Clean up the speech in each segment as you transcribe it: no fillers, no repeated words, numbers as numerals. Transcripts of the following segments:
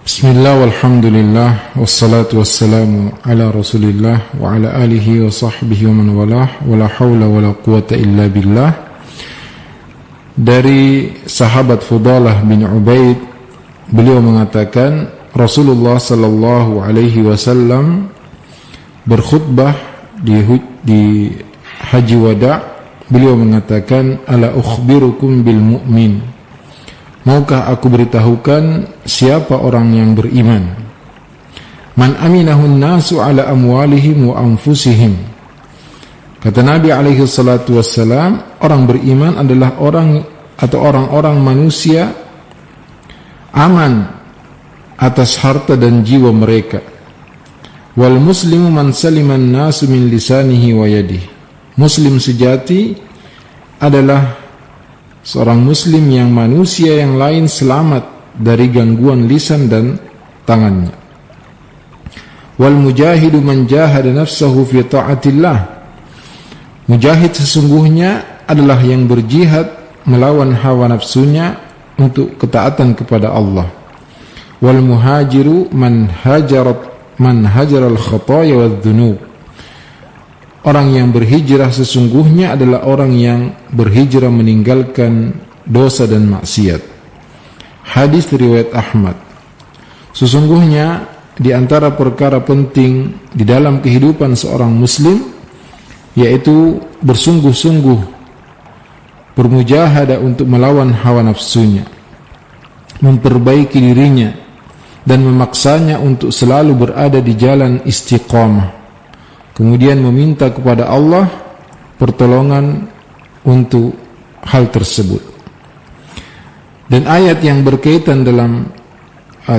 Bismillah walhamdulillah wassalatu wassalamu ala rasulillah wa ala alihi wa sahbihi wa man walah wa la hawla wa la quwata illa billah. Dari sahabat Fudalah bin Ubaid, beliau mengatakan Rasulullah sallallahu alaihi wasallam berkhutbah di haji wada'. Beliau mengatakan, ala ukhbirukum bil mu'min, maukah aku beritahukan siapa orang yang beriman? Man aminahun nasu ala amwalihim wa anfusihim. Kata Nabi alaihi salatu wassalam, orang beriman adalah orang atau orang-orang manusia aman atas harta dan jiwa mereka. Wal muslimu man saliman nasu min lisanihi wa yadihi. Muslim sejati adalah seorang muslim yang manusia yang lain selamat dari gangguan lisan dan tangannya. Wal mujahidu man jahada nafsahu fi ta'atillah. Mujahid sesungguhnya adalah yang berjihad melawan hawa nafsunya untuk ketaatan kepada Allah. Wal muhajiru man hajaral khataya wadh-dhunub. Orang yang berhijrah sesungguhnya adalah orang yang berhijrah meninggalkan dosa dan maksiat. Hadis riwayat Ahmad. Sesungguhnya di antara perkara penting di dalam kehidupan seorang muslim yaitu bersungguh-sungguh bermujahadah untuk melawan hawa nafsunya, memperbaiki dirinya dan memaksanya untuk selalu berada di jalan istiqamah. Kemudian meminta kepada Allah pertolongan untuk hal tersebut. Dan ayat yang berkaitan dalam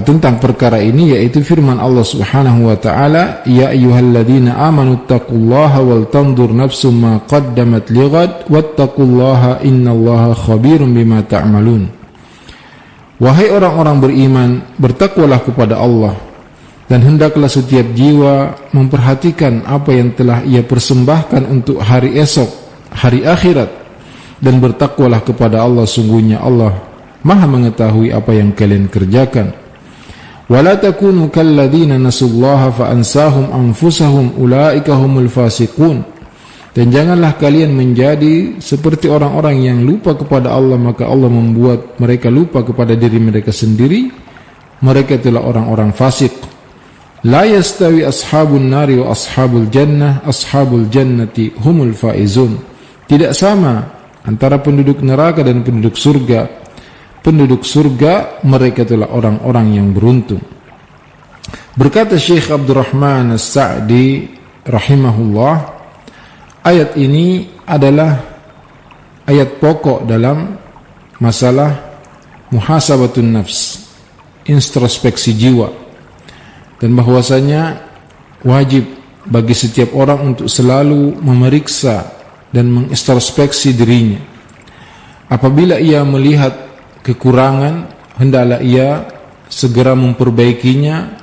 tentang perkara ini yaitu firman Allah Subhanahu wa taala, ya ayyuhalladzina amanu taqullaha wal tanzur nafsum ma qaddamat lighad wattaqullaha innallaha khabirum bima ta'malun. Wahai orang-orang beriman, bertakwalah kepada Allah, dan hendaklah setiap jiwa memperhatikan apa yang telah ia persembahkan untuk hari esok, hari akhirat, dan bertakwalah kepada Allah, sungguhnya Allah Maha mengetahui apa yang kalian kerjakan. Wala takunu kalladzina nasullaha fa ansahum anfusahum ulaika humul fasiqun. Dan janganlah kalian menjadi seperti orang-orang yang lupa kepada Allah, maka Allah membuat mereka lupa kepada diri mereka sendiri. Mereka itulah orang-orang fasik. La yastawi ashabun nari wa ashabul jannah, ashabul jannati humul faizun. Tidak sama antara penduduk neraka dan penduduk surga. Penduduk surga mereka itulah orang-orang yang beruntung. Berkata Syekh Abdurrahman As-Sa'di rahimahullah, ayat ini adalah ayat pokok dalam masalah muhasabatun nafs, introspeksi jiwa. Dan bahwasanya wajib bagi setiap orang untuk selalu memeriksa dan mengintrospeksi dirinya. Apabila ia melihat kekurangan, hendaklah ia segera memperbaikinya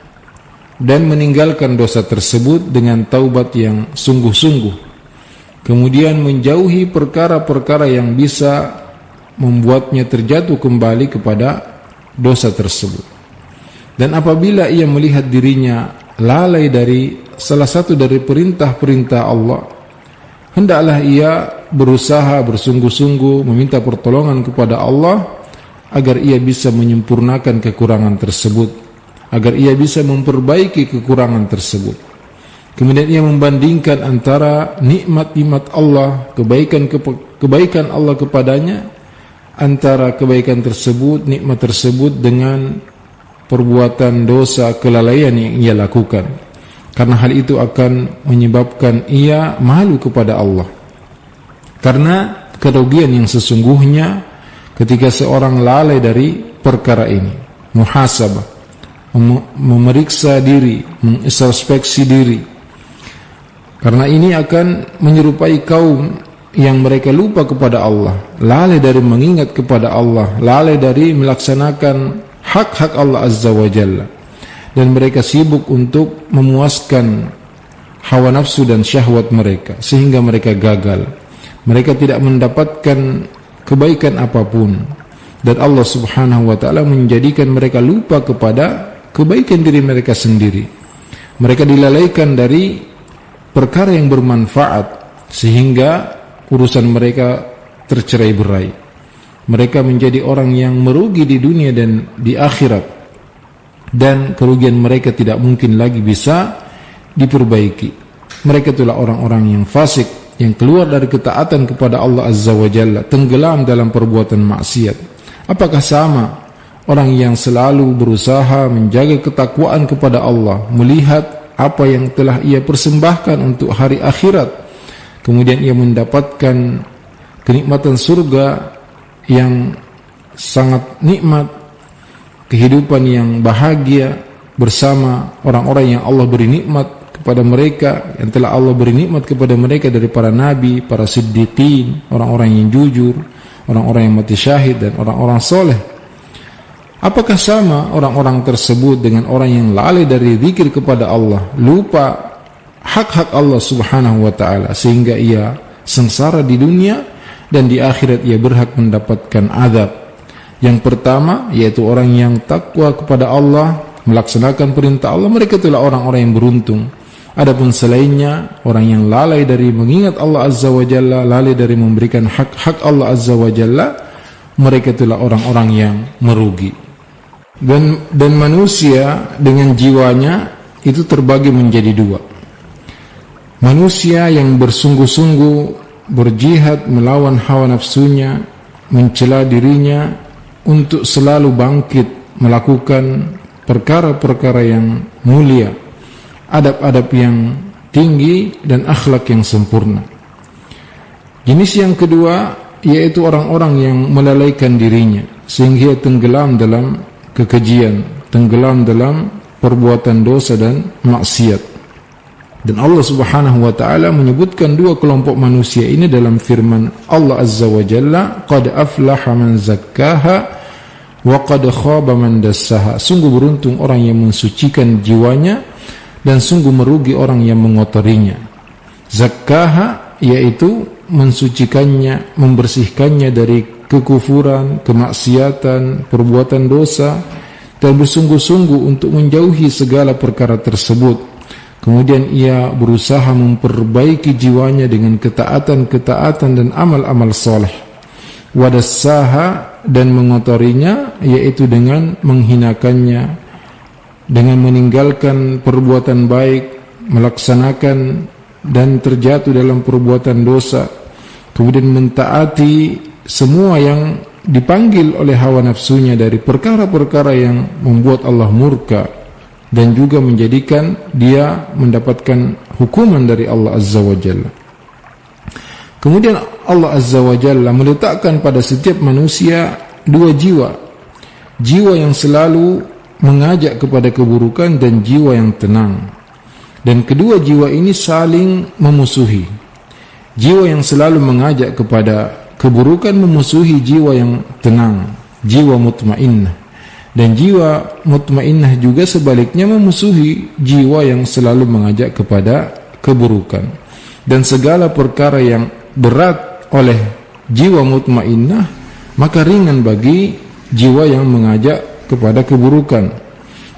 dan meninggalkan dosa tersebut dengan taubat yang sungguh-sungguh. Kemudian menjauhi perkara-perkara yang bisa membuatnya terjatuh kembali kepada dosa tersebut. Dan apabila ia melihat dirinya lalai dari salah satu dari perintah-perintah Allah, hendaklah ia berusaha bersungguh-sungguh meminta pertolongan kepada Allah agar ia bisa menyempurnakan kekurangan tersebut, agar ia bisa memperbaiki kekurangan tersebut. Kemudian ia membandingkan antara nikmat-nikmat Allah, kebaikan Allah kepadanya, antara kebaikan tersebut, nikmat tersebut dengan perbuatan dosa kelalaian yang ia lakukan, karena hal itu akan menyebabkan ia malu kepada Allah. Karena kerugian yang sesungguhnya ketika seorang lalai dari perkara ini, muhasabah, memeriksa diri, mengintrospeksi diri. Karena ini akan menyerupai kaum yang mereka lupa kepada Allah, lalai dari mengingat kepada Allah, lalai dari melaksanakan hak-hak Allah Azza wa Jalla, dan mereka sibuk untuk memuaskan hawa nafsu dan syahwat mereka sehingga mereka gagal. Mereka tidak mendapatkan kebaikan apapun, dan Allah Subhanahu wa taala menjadikan mereka lupa kepada kebaikan diri mereka sendiri. Mereka dilalaikan dari perkara yang bermanfaat sehingga urusan mereka tercerai-berai. Mereka menjadi orang yang merugi di dunia dan di akhirat, dan kerugian mereka tidak mungkin lagi bisa diperbaiki. Mereka itulah orang-orang yang fasik, yang keluar dari ketaatan kepada Allah Azza wa Jalla, tenggelam dalam perbuatan maksiat. Apakah sama orang yang selalu berusaha menjaga ketakwaan kepada Allah, melihat apa yang telah ia persembahkan untuk hari akhirat, kemudian ia mendapatkan kenikmatan surga yang sangat nikmat, kehidupan yang bahagia bersama orang-orang yang Allah beri nikmat kepada mereka, yang telah Allah beri nikmat kepada mereka dari para nabi, para siddiqin, orang-orang yang jujur, orang-orang yang mati syahid, dan orang-orang soleh. Apakah sama orang-orang tersebut dengan orang yang lalai dari zikir kepada Allah, lupa hak-hak Allah subhanahu wa ta'ala, sehingga ia sengsara di dunia dan di akhirat ia berhak mendapatkan azab? Yang pertama yaitu orang yang takwa kepada Allah, melaksanakan perintah Allah, mereka itulah orang-orang yang beruntung. Adapun selainnya, orang yang lalai dari mengingat Allah Azza wa Jalla, lalai dari memberikan hak-hak Allah Azza wa Jalla, mereka itulah orang-orang yang merugi. Dan manusia dengan jiwanya itu terbagi menjadi dua. Manusia yang bersungguh-sungguh berjihad melawan hawa nafsunya, mencela dirinya untuk selalu bangkit melakukan perkara-perkara yang mulia, adab-adab yang tinggi, dan akhlak yang sempurna. Jenis yang kedua yaitu orang-orang yang melalaikan dirinya sehingga tenggelam dalam kekejian, tenggelam dalam perbuatan dosa dan maksiat. Dan Allah subhanahu wa ta'ala menyebutkan dua kelompok manusia ini dalam firman Allah Azza wa Jalla, qad aflaha man zakkaha wa qad khaba man dassaha. Sungguh beruntung orang yang mensucikan jiwanya, dan sungguh merugi orang yang mengotorinya. Zakkaha yaitu mensucikannya, membersihkannya dari kekufuran, kemaksiatan, perbuatan dosa, dan bersungguh-sungguh untuk menjauhi segala perkara tersebut. Kemudian ia berusaha memperbaiki jiwanya dengan ketaatan-ketaatan dan amal-amal soleh. Wadassaha, dan mengotorinya yaitu dengan menghinakannya, dengan meninggalkan perbuatan baik, melaksanakan dan terjatuh dalam perbuatan dosa, kemudian mentaati semua yang dipanggil oleh hawa nafsunya dari perkara-perkara yang membuat Allah murka, dan juga menjadikan dia mendapatkan hukuman dari Allah Azza wa Jalla. Kemudian Allah Azza wa Jalla meletakkan pada setiap manusia dua jiwa. Jiwa yang selalu mengajak kepada keburukan dan jiwa yang tenang. Dan kedua jiwa ini saling memusuhi. Jiwa yang selalu mengajak kepada keburukan memusuhi jiwa yang tenang, jiwa mutmainnah. Dan jiwa mutmainnah juga sebaliknya memusuhi jiwa yang selalu mengajak kepada keburukan. Dan segala perkara yang berat oleh jiwa mutmainnah, maka ringan bagi jiwa yang mengajak kepada keburukan.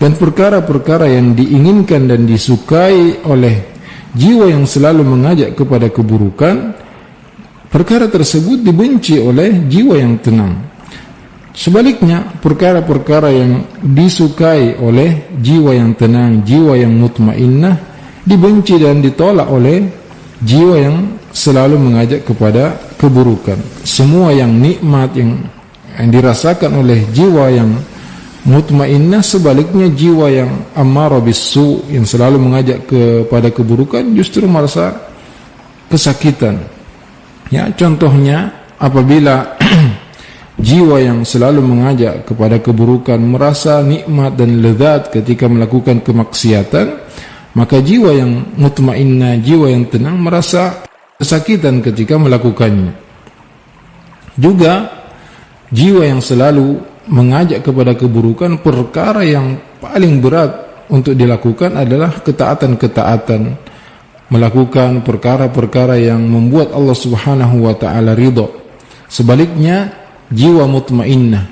Dan perkara-perkara yang diinginkan dan disukai oleh jiwa yang selalu mengajak kepada keburukan, perkara tersebut dibenci oleh jiwa yang tenang. Sebaliknya, perkara-perkara yang disukai oleh jiwa yang tenang, jiwa yang mutmainnah, dibenci dan ditolak oleh jiwa yang selalu mengajak kepada keburukan. Semua yang nikmat yang dirasakan oleh jiwa yang mutmainnah, sebaliknya jiwa yang ammarah bisu, yang selalu mengajak kepada keburukan, justru merasa kesakitan. Ya, contohnya apabila jiwa yang selalu mengajak kepada keburukan merasa nikmat dan lezat ketika melakukan kemaksiatan, maka jiwa yang mutmainnah, jiwa yang tenang, merasa kesakitan ketika melakukannya. Juga jiwa yang selalu mengajak kepada keburukan, perkara yang paling berat untuk dilakukan adalah ketaatan-ketaatan, melakukan perkara-perkara yang membuat Allah Subhanahu wa ta'ala ridha. Sebaliknya, jiwa mutmainnah,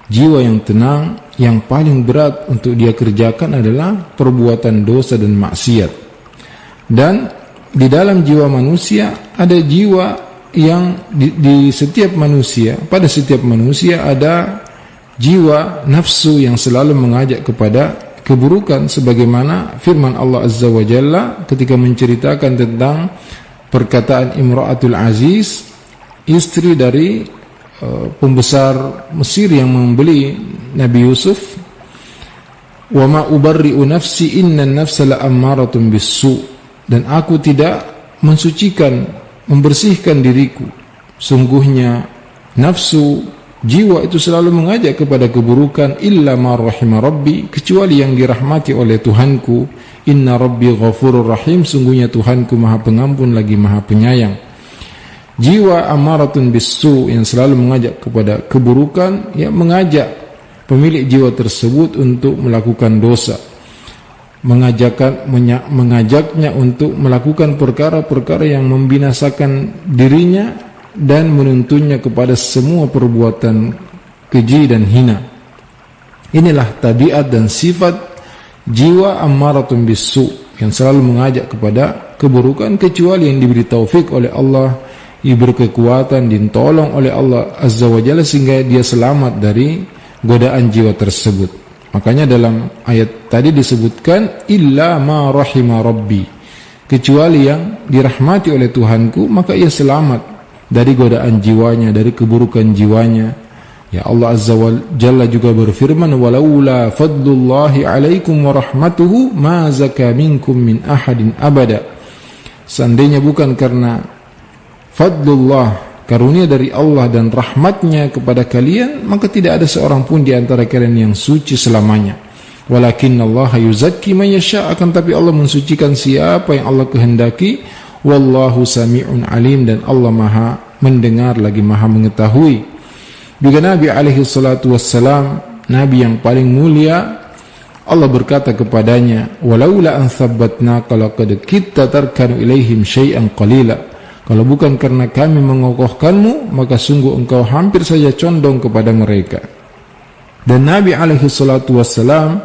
jiwa yang tenang, yang paling berat untuk dia kerjakan adalah perbuatan dosa dan maksiat. Dan di dalam jiwa manusia ada jiwa yang di setiap manusia, pada setiap manusia ada jiwa nafsu yang selalu mengajak kepada keburukan, sebagaimana firman Allah Azza wa Jalla ketika menceritakan tentang perkataan Imra'atul Aziz, istri dari pembesar Mesir yang membeli Nabi Yusuf, wa ma ubarri'u nafsi innan nafsa la'ammaratun bis-su', dan aku tidak mensucikan, membersihkan diriku, sungguhnya nafsu, jiwa itu selalu mengajak kepada keburukan, illa ma rahima rabbi, kecuali yang dirahmati oleh Tuhanku, inna rabbi ghafurur rahim, sungguhnya Tuhanku maha pengampun lagi maha penyayang. Jiwa amaratun bisu yang selalu mengajak kepada keburukan, ya, mengajak pemilik jiwa tersebut untuk melakukan dosa, mengajaknya untuk melakukan perkara-perkara yang membinasakan dirinya dan menuntunnya kepada semua perbuatan keji dan hina. Inilah tabiat dan sifat jiwa ammaratun bisu yang selalu mengajak kepada keburukan, kecuali yang diberi taufik oleh Allah, diberi kekuatan, ditolong oleh Allah Azza wa Jalla sehingga dia selamat dari godaan jiwa tersebut. Makanya dalam ayat tadi disebutkan illa ma rahima rabbi, kecuali yang dirahmati oleh Tuhanku, maka ia selamat dari godaan jiwanya, dari keburukan jiwanya. Ya, Allah Azza wa Jalla juga berfirman, walaula fadlullahi alaikum wa rahmatuhu ma zaka minkum min ahadin abada. Seandainya bukan karena fadlullah, karunia dari Allah dan rahmatnya kepada kalian, maka tidak ada seorang pun di antara kalian yang suci selamanya. Walakinnallaha yuzakki man yasha, akan tapi Allah mensucikan siapa yang Allah kehendaki. Wallahu sami'un alim, dan Allah maha mendengar lagi maha mengetahui. Juga Nabi alaihi salatu wassalam, Nabi yang paling mulia, Allah berkata kepadanya, walaula an thabbatnaka laqad kitta tarkanu ilaihim syai'an qalila, kalau bukan karena kami mengokohkanmu, maka sungguh engkau hampir saja condong kepada mereka. Dan Nabi alaihi salatu wassalam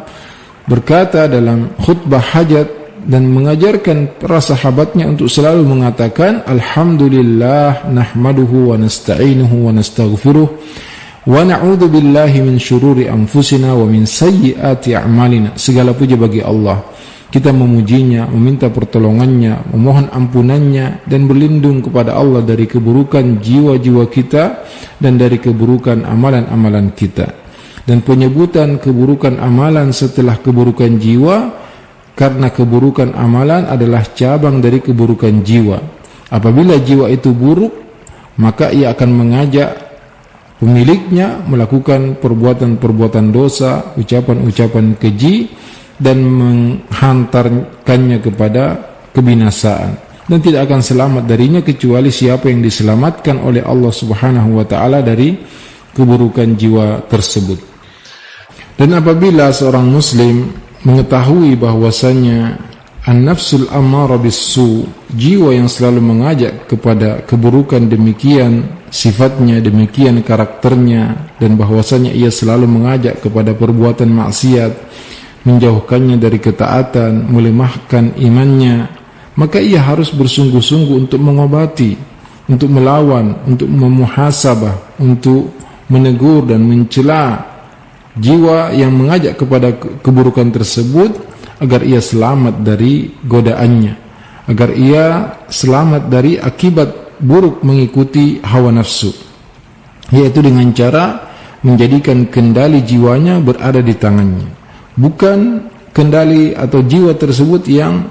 berkata dalam khutbah hajat dan mengajarkan para sahabatnya untuk selalu mengatakan, alhamdulillah nahmaduhu wa nasta'inuhu wa nastaghfiruh wa na'udzu billahi min syururi anfusina wa min sayyiati a'malina. Segala puji bagi Allah. Kita memujinya, meminta pertolongannya, memohon ampunannya, dan berlindung kepada Allah dari keburukan jiwa-jiwa kita dan dari keburukan amalan-amalan kita. Dan penyebutan keburukan amalan setelah keburukan jiwa, karena keburukan amalan adalah cabang dari keburukan jiwa. Apabila jiwa itu buruk, maka ia akan mengajak pemiliknya melakukan perbuatan-perbuatan dosa, ucapan-ucapan keji, dan menghantarkannya kepada kebinasaan, dan tidak akan selamat darinya kecuali siapa yang diselamatkan oleh Allah Subhanahu wa taala dari keburukan jiwa tersebut. Dan apabila seorang muslim mengetahui bahwasanya an-nafsul ammara bis-su, jiwa yang selalu mengajak kepada keburukan, demikian sifatnya, demikian karakternya, dan bahwasanya ia selalu mengajak kepada perbuatan maksiat, menjauhkannya dari ketaatan, melemahkan imannya, maka ia harus bersungguh-sungguh untuk mengobati, untuk melawan, untuk memuhasabah, untuk menegur dan mencela jiwa yang mengajak kepada keburukan tersebut, agar ia selamat dari godaannya, agar ia selamat dari akibat buruk mengikuti hawa nafsu, yaitu dengan cara menjadikan kendali jiwanya berada di tangannya, bukan kendali atau jiwa tersebut yang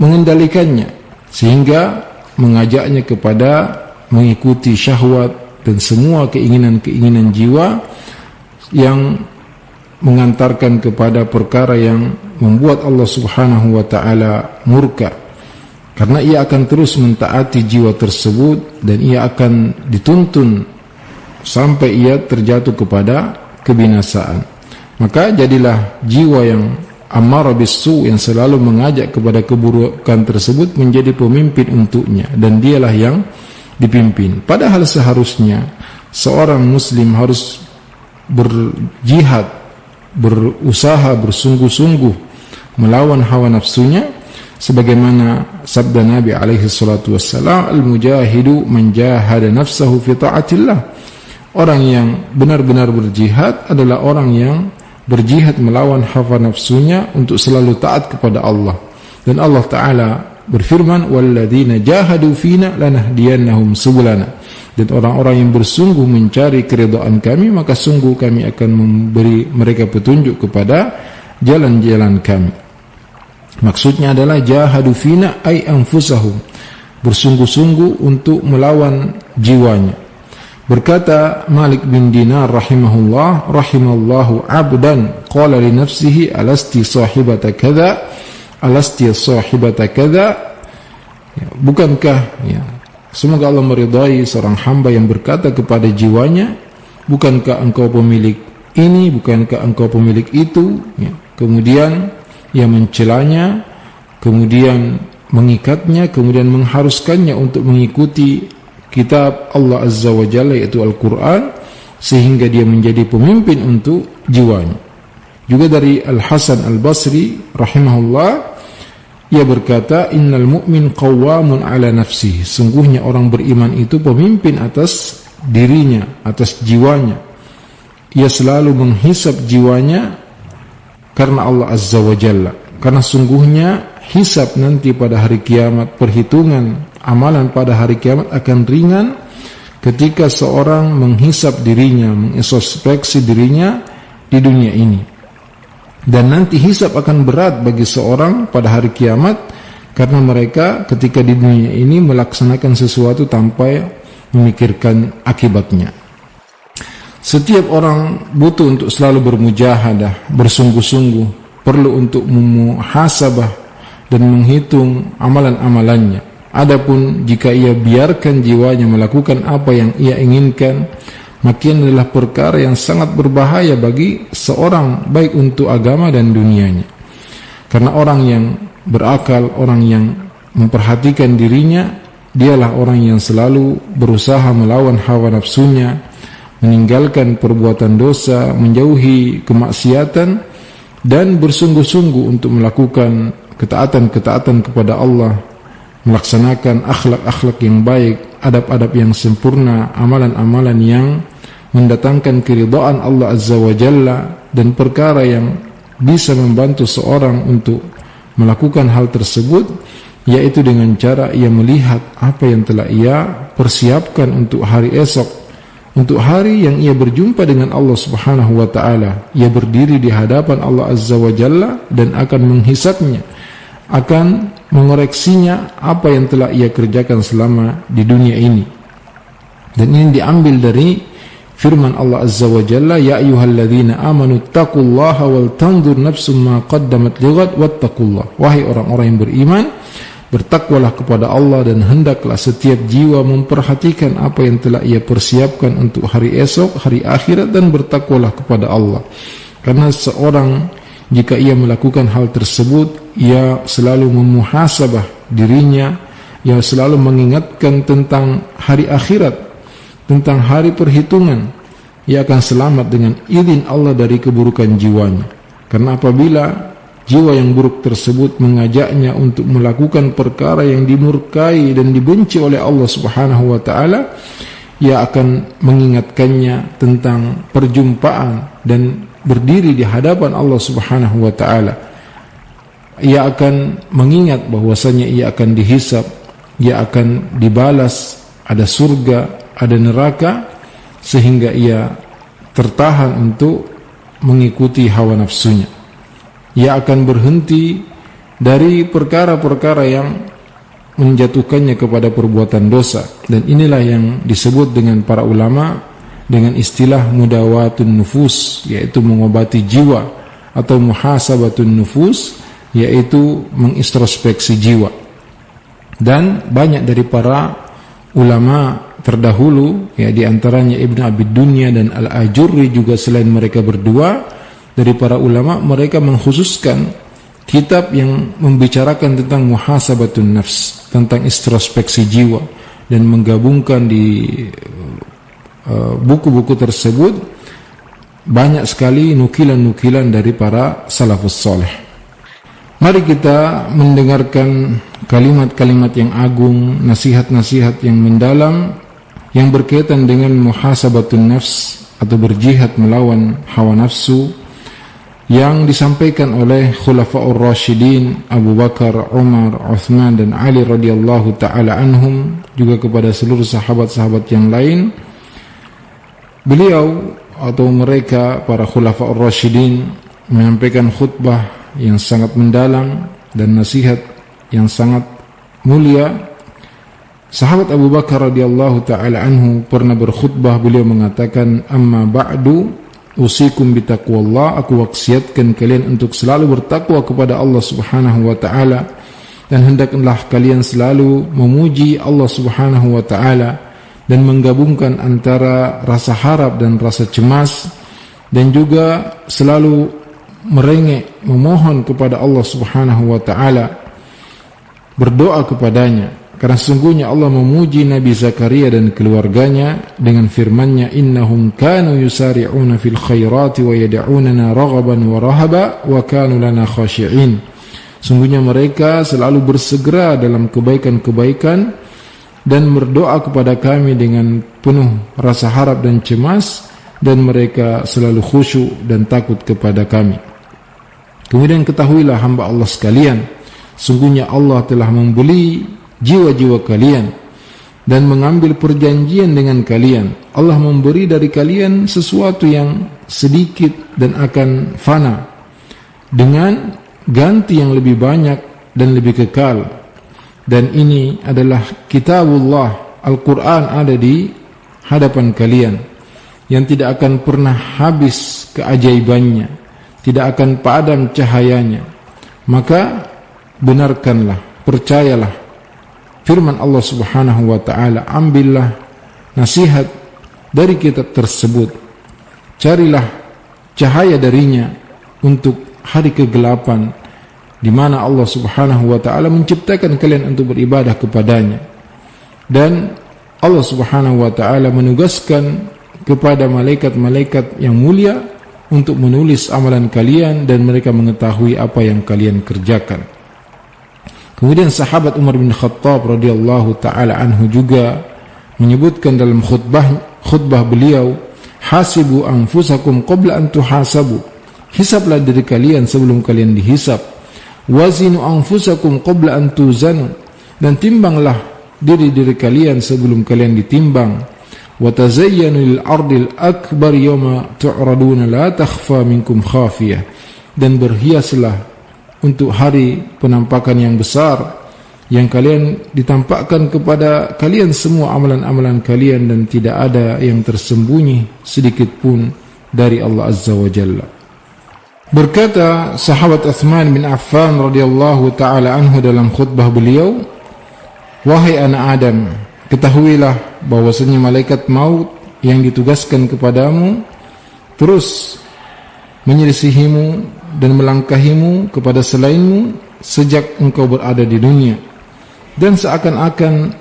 mengendalikannya, sehingga mengajaknya kepada mengikuti syahwat dan semua keinginan-keinginan jiwa yang mengantarkan kepada perkara yang membuat Allah Subhanahu wa taala murka. Karena ia akan terus mentaati jiwa tersebut, dan ia akan dituntun sampai ia terjatuh kepada kebinasaan. Maka jadilah jiwa yang ammara bis-su, yang selalu mengajak kepada keburukan tersebut, menjadi pemimpin untuknya, dan dialah yang dipimpin. Padahal seharusnya seorang muslim harus berjihad, berusaha bersungguh-sungguh melawan hawa nafsunya, sebagaimana sabda Nabi alaihi salatu wassalam, al-mujahidu man jahada nafsahu fi ta'atillah. Orang yang benar-benar berjihad adalah orang yang berjihad melawan hawa nafsunya untuk selalu taat kepada Allah. Dan Allah Ta'ala berfirman, walladzina jahadu fina lanahdiyannahum subulana. Dan orang-orang yang bersungguh mencari keridhaan kami, maka sungguh kami akan memberi mereka petunjuk kepada jalan-jalan kami. Maksudnya adalah jahadu fina ay anfusahum, bersungguh-sungguh untuk melawan jiwanya. Berkata Malik bin Dinar rahimahullah, rahimallahu abdan qala li nafsihi alasti sahibata kadza, alasti sahibata kadza. Bukankah semoga Allah meridai seorang hamba yang berkata kepada jiwanya, bukankah engkau pemilik ini, bukankah engkau pemilik itu? Kemudian ia mencelanya, kemudian mengikatnya, kemudian mengharuskannya untuk mengikuti kitab Allah Azza wa Jalla, yaitu Al-Quran, sehingga dia menjadi pemimpin untuk jiwanya. Juga dari Al-Hasan Al-Basri rahimahullah, ia berkata, innal mu'min qawwamun ala nafsihi, sungguhnya orang beriman itu pemimpin atas dirinya, atas jiwanya. Ia selalu menghisap jiwanya karena Allah Azza wa Jalla, karena sungguhnya hisab nanti pada hari kiamat, perhitungan amalan pada hari kiamat akan ringan ketika seorang menghisap dirinya, mengintrospeksi dirinya di dunia ini. Dan nanti hisab akan berat bagi seorang pada hari kiamat, karena mereka ketika di dunia ini melaksanakan sesuatu tanpa memikirkan akibatnya. Setiap orang butuh untuk selalu bermujahadah, bersungguh-sungguh, perlu untuk memuhasabah dan menghitung amalan-amalannya. Adapun jika ia biarkan jiwanya melakukan apa yang ia inginkan, maka ini adalah perkara yang sangat berbahaya bagi seorang, baik untuk agama dan dunianya. Karena orang yang berakal, orang yang memperhatikan dirinya, dialah orang yang selalu berusaha melawan hawa nafsunya, meninggalkan perbuatan dosa, menjauhi kemaksiatan, dan bersungguh-sungguh untuk melakukan ketaatan-ketaatan kepada Allah, melaksanakan akhlak-akhlak yang baik, adab-adab yang sempurna, amalan-amalan yang mendatangkan keridhaan Allah Azza wa Jalla, dan perkara yang bisa membantu seorang untuk melakukan hal tersebut, yaitu dengan cara ia melihat apa yang telah ia persiapkan untuk hari esok, untuk hari yang ia berjumpa dengan Allah Subhanahu wa ta'ala. Ia berdiri di hadapan Allah Azza wa Jalla dan akan menghisapnya, akan mengoreksinya apa yang telah ia kerjakan selama di dunia ini. Dan ini diambil dari firman Allah Azza wa Jalla, ya ayyuhalladzina amanu taqullaha wal tanzur nafsum ma qaddamat lighad wattaqullah. Wahai orang-orang yang beriman, bertakwalah kepada Allah dan hendaklah setiap jiwa memperhatikan apa yang telah ia persiapkan untuk hari esok, hari akhirat, dan bertakwalah kepada Allah. Karena seorang jika ia melakukan hal tersebut, ia selalu memuhasabah dirinya, ia selalu mengingatkan tentang hari akhirat, tentang hari perhitungan, ia akan selamat dengan izin Allah dari keburukan jiwanya. Karena apabila jiwa yang buruk tersebut mengajaknya untuk melakukan perkara yang dimurkai dan dibenci oleh Allah Subhanahu wa ta'ala, ia akan mengingatkannya tentang perjumpaan dan berdiri di hadapan Allah Subhanahu wa ta'ala. Ia akan mengingat bahwasanya ia akan dihisab, ia akan dibalas, ada surga, ada neraka, sehingga ia tertahan untuk mengikuti hawa nafsunya. Ia akan berhenti dari perkara-perkara yang menjatuhkannya kepada perbuatan dosa. Dan inilah yang disebut dengan para ulama dengan istilah mudawatun nufus, yaitu mengobati jiwa, atau muhasabatun nufus, yaitu mengintrospeksi jiwa. Dan banyak dari para ulama terdahulu, ya, di antaranya Ibnu Abi Dunya dan Al-Ajurri, juga selain mereka berdua, dari para ulama mereka mengkhususkan kitab yang membicarakan tentang muhasabatun nafs, tentang introspeksi jiwa, dan menggabungkan di buku-buku tersebut banyak sekali nukilan-nukilan dari para salafus saleh. Mari kita mendengarkan kalimat-kalimat yang agung, nasihat-nasihat yang mendalam yang berkaitan dengan muhasabatun nafs atau berjihad melawan hawa nafsu yang disampaikan oleh Khulafaur Rasyidin Abu Bakar, Umar, Uthman dan Ali radhiyallahu taala anhum, juga kepada seluruh sahabat-sahabat yang lain. Beliau atau mereka para Khulafaur Rasyidin menyampaikan khutbah yang sangat mendalam dan nasihat yang sangat mulia. Sahabat Abu Bakar radhiyallahu taala anhu pernah berkhutbah, beliau mengatakan, "Amma ba'du usikum bitaqwallah," aku wasiatkan kalian untuk selalu bertakwa kepada Allah Subhanahu wa taala, dan hendaklah kalian selalu memuji Allah Subhanahu wa taala dan menggabungkan antara rasa harap dan rasa cemas, dan juga selalu merengek memohon kepada Allah Subhanahu wa taala, berdoa kepadanya, karena sesungguhnya Allah memuji Nabi Zakaria dan keluarganya dengan firman-Nya, "Innahum kanu yusari'una fil khairati wa yad'unana raghaban wa rahaba wa kanu lana khashi'in." Sungguhnya mereka selalu bersegera dalam kebaikan-kebaikan dan berdoa kepada kami dengan penuh rasa harap dan cemas, dan mereka selalu khusyuk dan takut kepada kami. Kemudian ketahuilah hamba Allah sekalian, sungguhnya Allah telah membeli jiwa-jiwa kalian dan mengambil perjanjian dengan kalian. Allah memberi dari kalian sesuatu yang sedikit dan akan fana, dengan ganti yang lebih banyak dan lebih kekal. Dan ini adalah kitabullah, Al-Quran ada di hadapan kalian, yang tidak akan pernah habis keajaibannya, tidak akan padam cahayanya. Maka benarkanlah, percayalah firman Allah Subhanahu wa taala, ambillah nasihat dari kitab tersebut, carilah cahaya darinya untuk hari kegelapan di mana Allah Subhanahu wa taala menciptakan kalian untuk beribadah kepadanya. Dan Allah Subhanahu wa taala menugaskan kepada malaikat-malaikat yang mulia untuk menulis amalan kalian, dan mereka mengetahui apa yang kalian kerjakan. Kemudian sahabat Umar bin Khattab radhiyallahu taala anhu juga menyebutkan dalam khutbah beliau, "Hasibu anfusakum qabla an tuhasabu." Hisablah diri kalian sebelum kalian dihisab. "Wazinu anfusakum qabla an tuzanu." Dan timbanglah diri-diri kalian sebelum kalian ditimbang. وَتَزَيَّنُوا لِلْأَرْضِ الْأَكْبَرِ يَوْمَ تُعْرَضُونَ لَا تَخْفَى مِنْكُمْ خَافِيَةٌ. Dan berhiaslah untuk hari penampakan yang besar, yang kalian ditampakkan kepada kalian semua amalan-amalan kalian, dan tidak ada yang tersembunyi sedikit pun dari Allah Azza wa Jalla. Berkata sahabat Uthman bin Affan radhiyallahu taala anhu dalam khutbah beliau, "Wahai anak Adam, ketahuilah bahwasanya malaikat maut yang ditugaskan kepadamu terus menyelisihimu dan melangkahimu kepada selainmu sejak engkau berada di dunia, dan seakan-akan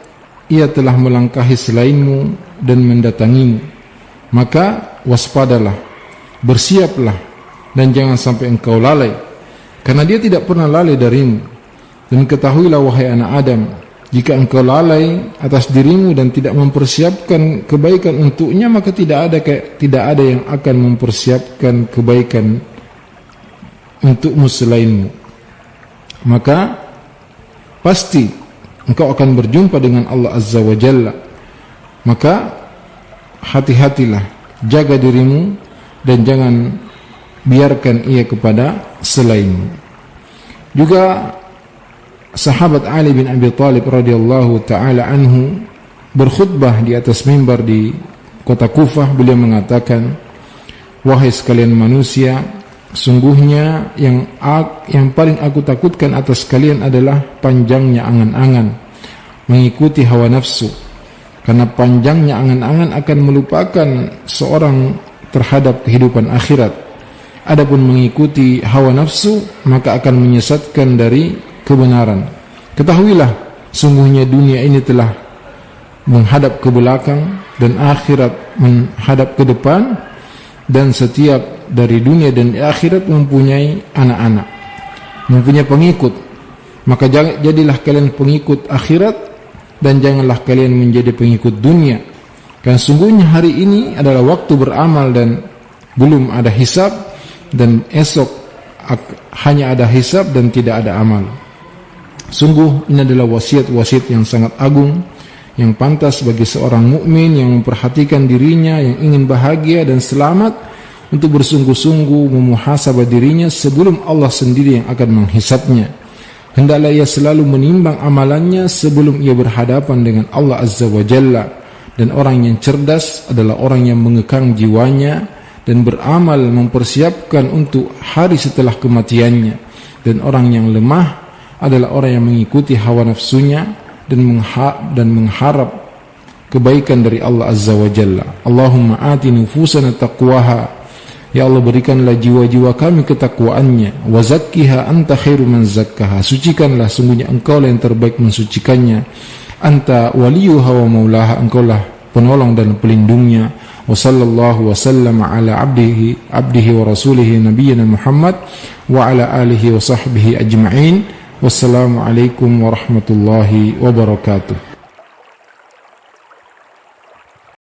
ia telah melangkahi selainmu dan mendatangimu. Maka waspadalah, bersiaplah, dan jangan sampai engkau lalai, karena dia tidak pernah lalai darimu. Dan ketahuilah wahai anak Adam, jika engkau lalai atas dirimu dan tidak mempersiapkan kebaikan untuknya, maka tidak ada yang akan mempersiapkan kebaikan untukmu selainmu. Maka pasti engkau akan berjumpa dengan Allah Azza wa Jalla. Maka hati-hatilah, jaga dirimu dan jangan biarkan ia kepada selainmu." Juga sahabat Ali bin Abi Thalib radhiyallahu taala anhu berkhutbah di atas mimbar di kota Kufah. Beliau mengatakan, "Wahai sekalian manusia, sungguhnya yang paling aku takutkan atas kalian adalah panjangnya angan-angan, mengikuti hawa nafsu, karena panjangnya angan-angan akan melupakan seorang terhadap kehidupan akhirat. Adapun mengikuti hawa nafsu maka akan menyesatkan dari kebenaran. Ketahuilah, sungguhnya dunia ini telah menghadap ke belakang dan akhirat menghadap ke depan, dan setiap dari dunia dan akhirat mempunyai anak-anak, mempunyai pengikut. Maka jadilah kalian pengikut akhirat dan janganlah kalian menjadi pengikut dunia. Karena sungguhnya hari ini adalah waktu beramal dan belum ada hisab, dan esok hanya ada hisab dan tidak ada amal. Sungguh ini adalah wasiat-wasiat yang sangat agung, yang pantas bagi seorang mukmin yang memperhatikan dirinya, yang ingin bahagia dan selamat, untuk bersungguh-sungguh memuhasabah dirinya sebelum Allah sendiri yang akan menghisapnya. Hendaklah ia selalu menimbang amalannya sebelum ia berhadapan dengan Allah Azza wa Jalla. Dan orang yang cerdas adalah orang yang mengekang jiwanya dan beramal mempersiapkan untuk hari setelah kematiannya. Dan orang yang lemah adalah orang yang mengikuti hawa nafsunya dan mengharap kebaikan dari Allah Azza wa Jalla. Allahumma ati nufusana taqwaha, ya Allah berikanlah jiwa-jiwa kami ketakwaannya. Wa zakkiha anta khairu man zakkaha, sucikanlah sungguhnya engkau lah yang terbaik mensucikannya. Anta waliyuha wa maulaha, engkau lah penolong dan pelindungnya. Wa sallallahu wa sallama ala abdihi wa rasulihi nabiyyina Muhammad wa ala alihi wa sahbihi ajma'in. Wassalamu alaikum warahmatullahi wabarakatuh.